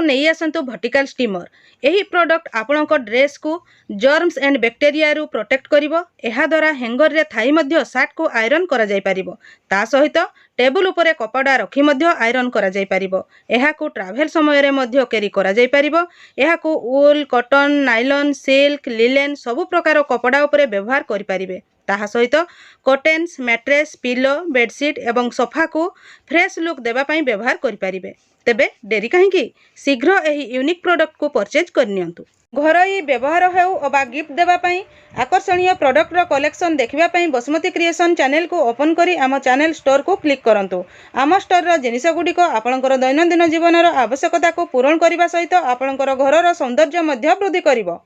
नहीं आसतु vertical steamer. यही product आपणक dress को जर्म्स एंड बैक्टेरिया रु प्रोटेक्ट करिवो। एहा द्वारा हैंगर रे थाई मध्य शार्ट को आयरन करा जाय पारिबो। ता सहित टेबल उपरे कपड़ा रखी मध्य आयरन करा जाय पारिबो। एहा को ट्रैवल समय रे मध्य कैरी करा जाय पारिबो। एहा को वूल, कॉटन, नायलॉन, सिल्क, लिलेन सबु प्रकार कपड़ा उपरे व्यवहार करि पारिबे। ताहा सहित कर्टेन्स, मैट्रेस, पिलो, बेडशीट एवं सोफा को फ्रेश लुक देबा पई व्यवहार करि पारिबे। तेबे डेरी कहीं शीघ्र यही यूनिक प्रोडक्ट को परचेज करनियंतु। घरोई व्यवहार हेउ अबा गिफ्ट देबा पई आकर्षणीय प्रोडक्ट रो कलेक्शन देखिबा पई बसुमती क्रिएशन चैनल को ओपन करी आम चैनल स्टोर को क्लिक करंतु। आम स्टोर रो जिनिस गुडी को आपणकर दैनंदिन जीवन रो आवश्यकता को पूर्ण करबा सहित आपणकर घर रो सौंदर्य मध्य वृद्धि करिवो।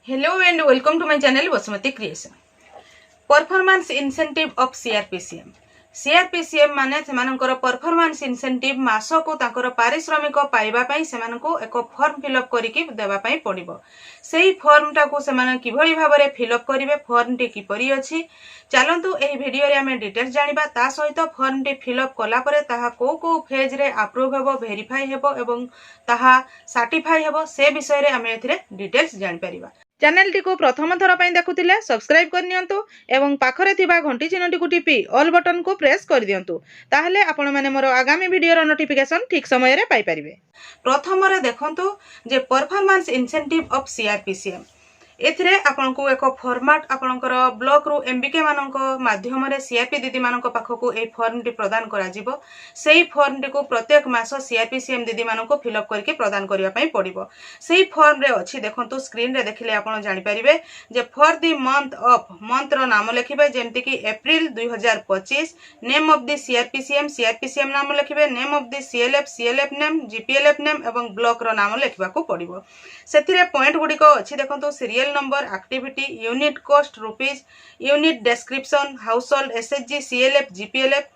Hello and welcome to my channel Basumati creation. Performance incentive of CRPCM. CRPCM माने सेमानकर परफॉर्मेंस इंसेंटिव मासो को ताकर पारिश्रमिक पाइबा पई सेमानको एक फॉर्म फिलअप करिकि देबा पई पड़िबो। सेही फॉर्म टा को सेमान किभଳି भाबरे फिलअप करिवे, फॉर्म टी किपरि अछि, चलंतु एही वीडियो रे हमें डिटेल्स जानिबा। ता सहित फॉर्म टी फिलअप कला परे ताहा को फेज रे अप्रूव हेबो, वेरीफाई हेबो एवं ताहा सर्टिफाई हेबो से विषय रे हमें एथिरे डिटेल्स जानि परिबा। चैनल टी को प्रथम थर पई देखुतिले सब्सक्राइब करनियंतु एवं पाखरे थिबा घंटी चिन्हटी को टिपी ऑल बटन को प्रेस कर दियंतु। ताहले आपण माने मोर आगामी वीडियो रो नोटिफिकेशन ठीक समय रे पाई परिबे। प्रथम रे देखंतु जे परफॉर्मेंस इंसेंटिव ऑफ सीआरपीसीएम। एथिरे आपनको एक फॉर्मेट आपनकर ब्लॉक रु एमबीके मानक माध्यम रे सीआरपी दीदी मानक पाखको ए फॉर्म टी प्रदान करा जिवो। सेही फॉर्म टी को प्रत्येक मास सीआरपीसीएम दीदी मानक फिलअप करके प्रदान करिया पई पड़िबो। सेही फॉर्म रे अछि देखंतु स्क्रीन रे देखिले आपण जानि परिबे जे for the month of month रो नाम लिखिबे जेमति कि April 2025, name of the CRPCM CRPCM नाम लिखिबे, name of the CLF CLF name, GPLF name एवं ब्लॉक रो नाम लिखिबा को पड़िबो। सेथिरे पॉइंट गुडी को अछि देखंतु serial number, activity, unit cost rupees, unit description, household, SHG, CLF, GPLF,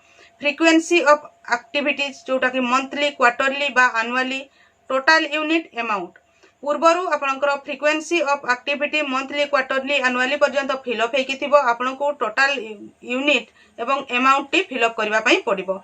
frequency of activities जोटा कि मंथली, क्वार्टरली बा एनुअली, टोटल यूनिट अमाउंट। पूर्वरु आपनकर frequency of activity monthly, quarterly, annually पर्यंत फिलअप हेकि थिबो। आपनको टोटल यूनिट एवं अमाउंट टी फिलअप करबा पई पड़िबो।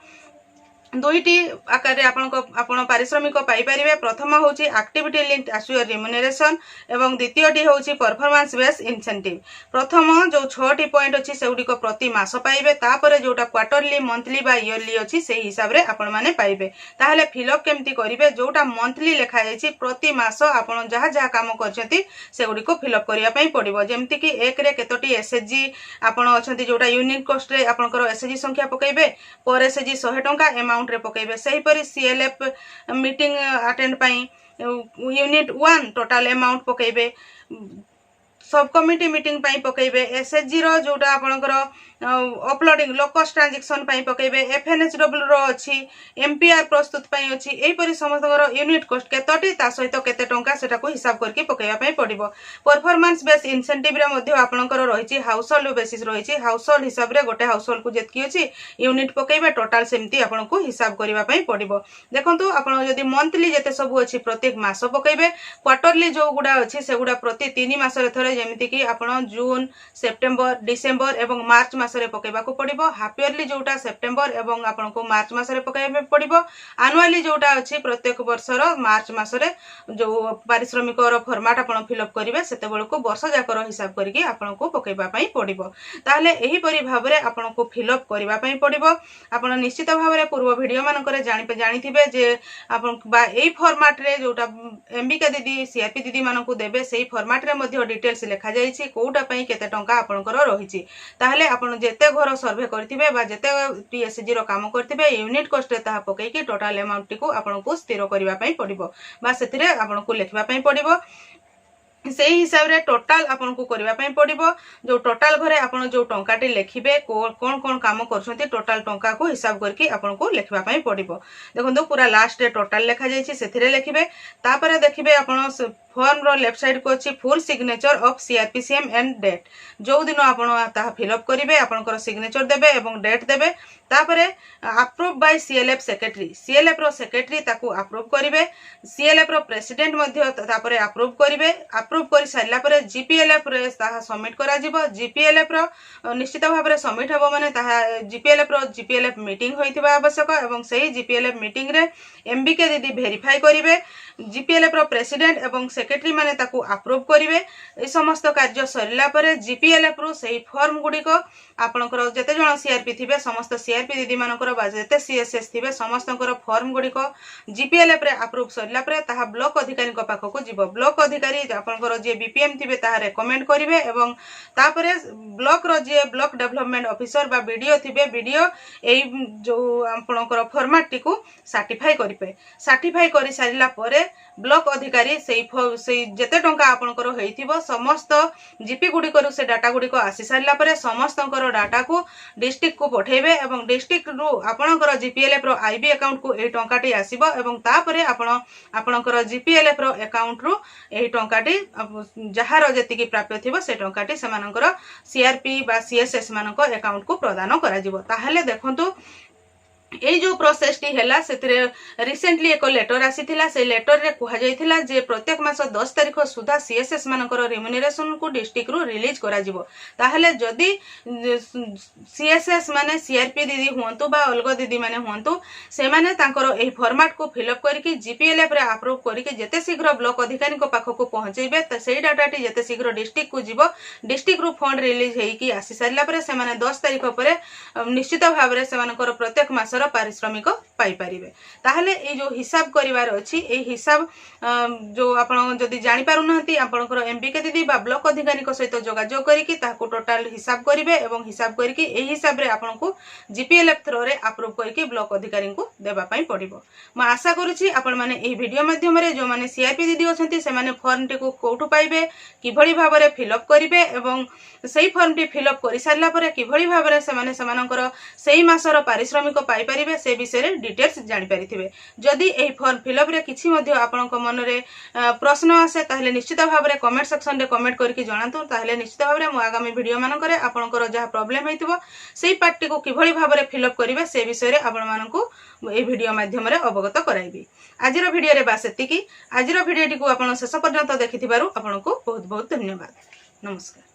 दुईटी आकार आपण पारिश्रमिक पाई परिबे। प्रथम होची एक्टिविटी लिंक्ड एश्योर रिम्यूनरेशन एवं द्वितीयटी होची परफॉर्मेंस बेस्ड इंसेंटिव। प्रथम जो 6टी पॉइंट अछि सेउडी को प्रति मास पाइबे, तापरे जोटा क्वार्टरली, मंथली बा ईयरली अछि सेही हिसाब रे आपण माने पाइबे। ताहले फिलअप केमती करिवे, जोटा मंथली लेखा जायछि प्रति मास आपण जहा जहा काम करछंती सेउडी को फिलअप करिया पई पड़िबो। जेमति कि 1 रे केतोटी एसएचजी आपण अछंती जोटा यूनिट कॉस्ट रे आपनकर एसएचजी संख्या पकैबे, पर एसएचजी 100 टंका अमाउंट रे पकैबे। सही परि सीएलएफ मीटिंग अटेंड पई यूनिट 1 टोटल अमाउंट पकैबे, सब कमिटी मीटिंग पई पकैबे, एसएचजी रो जोटा आपनकर अपलोडिंग लोकस ट्रांजैक्शन पई पकैबे, एफएनएचडब्ल्यू रो अछि, एमपीआर प्रस्तुत पई अछि। एही परि समस्तकर यूनिट कॉस्ट केतोटी ता सहित केते टंका सेटा को हिसाब करके पकैबा पई पड़िबो। परफॉर्मेंस बेस इंसेंटिव रे मध्ये आपनकर रहिछि हाउसहोल्ड बेसिस रहिछि। हाउसहोल्ड हिसाब रे गोटे हाउसहोल्ड को जेतकी अछि यूनिट पकैबे, टोटल सेमती आपनको हिसाब करबा पई पड़िबो। देखंतु आपण जदी मंथली जेते सब अछि प्रत्येक मास पकैबे, क्वार्टरली जो गुडा अछि से गुडा प्रति 3 मास रे थरे जेमिति कि आपण जून, सेप्टेम्बर, डिसेंबर एवं मार्च मास रे पकैबा को पड़िबो। हाफ ईयरली जोटा सेप्टेम्बर एवं आपनको मार्च मास रे पकैबा पड़िबो। एनुअली जोटा अछि प्रत्येक वर्ष रो मार्च मास रे जो पारिश्रमिक रो फॉर्मेट आपण फिलअप करिवे सेते बेल को वर्ष जाकर हिसाब करके आपनको पकैबा पई पड़िबो। ताहले एही परि भाबरे आपनको फिलअप करबा पई पड़िबो। आपण निश्चित भाबरे पूर्व वीडियो मानकरे जानिथिबे जे आपण बा एही फॉर्मेट रे जोटा एमबीके दीदी सीआरपी दीदी मानकु देबे सेही फॉर्मेट रे मध्ये डिटेल्स लेखा जायछि कोउटा पई केते टंका आपनकर रहिछि। ताहले आपण जेते घर सर्वे करथिबे बा जेते टीएसजी रो काम करथिबे यूनिट कॉस्ट रे ताहा पकई कि टोटल अमाउंट टी को आपनको स्थिर करबा पई पड़िबो बा सेथिरे आपनको लेखबा पई पड़िबो। सेही हिसाब रे टोटल आपनको करबा पई पड़िबो। जो टोटल घरे आपण जो टंकाटी लेखिबे कोन कोन काम करछंती टोटल टंका को हिसाब करके आपनको लेखबा पई पड़िबो। देखंतु पूरा लास्ट रे टोटल लेखा जायछि सेथिरे लेखिबे। तापरे देखिबे आपण फॉर्म रो लेफ्ट साइड को अछि full signature of CRPCM and date. जो दिन आपण ताहा फिलअप करिवे आपनकर सिग्नेचर देबे एवं डेट देबे। तापरे approve by CLF secretary, CLF रो सेक्रेटरी ताकू अप्रूव करिवे। सीएलएफ रो प्रेसिडेंट मध्ये तापरे अप्रूव करिवे। अप्रूव करि साइला परे जीपीएलएफ रे ताहा सबमिट करा जिवो। जीपीएलएफ रो निश्चित भाबरे सबमिट हबो माने ताहा जीपीएलएफ मीटिंग होइथिबा आवश्यक एवं सही जीपीएलएफ मीटिंग रे एमबीके दीदी वेरीफाई करिवे। जीपीएलएफ रो प्रेसिडेंट एवं सेक्रेटरी माने ताकू अप्रूव करिवे। ए समस्त कार्य सरिला परे जीपीएलएफ रो सही फॉर्म गुडी को आपनकर जते जण सीआरपी थिबे समस्त सीआरपी दीदी मानकर बा जते सीएसएस थिबे समस्तकर फॉर्म गुडी को जीपीएलएफ रे अप्रूव सरिला परे ताहा ब्लॉक अधिकारी को पाखो को जीवो। ब्लॉक अधिकारी आपनकर जे बीपीएम थिबे ताहा रेकमेंड करिवे एवं तापरे ब्लॉक रो जे ब्लॉक डेवलपमेंट ऑफिसर बा वीडियो थिबे वीडियो एई जो आपनकर फॉर्मेट टिकू सर्टिफाई करिवे। सर्टिफाई करि सारिला परे ब्लॉक अधिकारी सेई जते टंका आपनकर हेइथिबो समस्त जीपी गुडी करू से डाटा गुडी को आसी सारिला परे समस्तकर डाटा को डिस्ट्रिक्ट को पठेबे एवं डिस्ट्रिक्ट रु आपनकर जीपीएलएफ रो आईबी अकाउंट को ए टंकाटी आसीबो एवं तापरे आपनकर जीपीएलएफ रो अकाउंट रु ए टंकाटी जहार जतिकी प्राप्य थिबो से टंकाटी समानकर सीआरपी बा सीएसएस मानक अकाउंट को प्रदान करा जिवो। ताहले देखंतु ए जो प्रोसेस टी हैला सेतिरे रिसेंटली एक लेटर आसीथिला। से लेटर रे कुहा जायथिला जे प्रत्येक मास 10 तारिख सुधा सीएसएस मानकर रेम्युनरेशन को डिस्ट्रिक्ट रु रिलीज करा जिवो। ताहले जदी सीएसएस माने सीआरपी दीदी हुंतु बा अलग दीदी माने हुंतु से माने तांकर एही फॉर्मेट को फिल अप करके जीपीएलएफ रे अप्रूव करके जते शीघ्र ब्लॉक अधिकारी को पाखो को पहुंचेबे त सेही डाटा टी जते शीघ्र डिस्ट्रिक्ट को जिवो। डिस्ट्रिक्ट रु फंड रिलीज हेई की आसी सारिला परे से माने 10 तारिख परे निश्चित भाव रे से मानकर प्रत्येक मासर पारिश्रमिक पाई परिबे। ताहले ए जो हिसाब करिवार अछि ए हिसाब जो आपण जदी जानि पारु नहंती आपनकर एमबीके दीदी बा ब्लॉक अधिकारी को सहित जोगाजोग करिकि ताको टोटल हिसाब करिवे एवं हिसाब करिकि ए हिसाब रे आपनको जीपीएलएफ थ्रो रे अप्रूव करिकि ब्लॉक अधिकारी को देबा पई पड़िबो। म आशा करूछि आपण माने ए वीडियो माध्यम रे जो माने सीआरपी दीदी अछंती से माने फॉर्म टी को कोठु पाइबे किभଳି भाबरे फिल अप करिवे एवं सेही फॉर्म टी फिल अप करि सारला परे किभଳି भाबरे से माने समानकर सेही मासर पारिश्रमिक पाई परिबे से विषय रे डिटेल्स जानि परिथिबे। जदि एही फॉर्म फिल अप रे किछि मध्ये आपनक मन रे प्रश्न आसे ताहले निश्चित भाव रे कमेंट सेक्शन रे कमेंट करके जणातु। ताहले निश्चित भाव रे मो आगामी वीडियो मानक रे आपनकर जहा प्रॉब्लम हेतिबो सेही पार्ट टी को किभଳି भाव रे फिल अप करिवे से विषय रे आपण मानकु ए वीडियो माध्यम रे अवगत कराइबी। आजिरो वीडियो रे बास एतिकी। आजिरो वीडियो टी को आपण शेष पर्यंत देखिथिबारु आपनकु बहुत बहुत धन्यवाद। नमस्कार।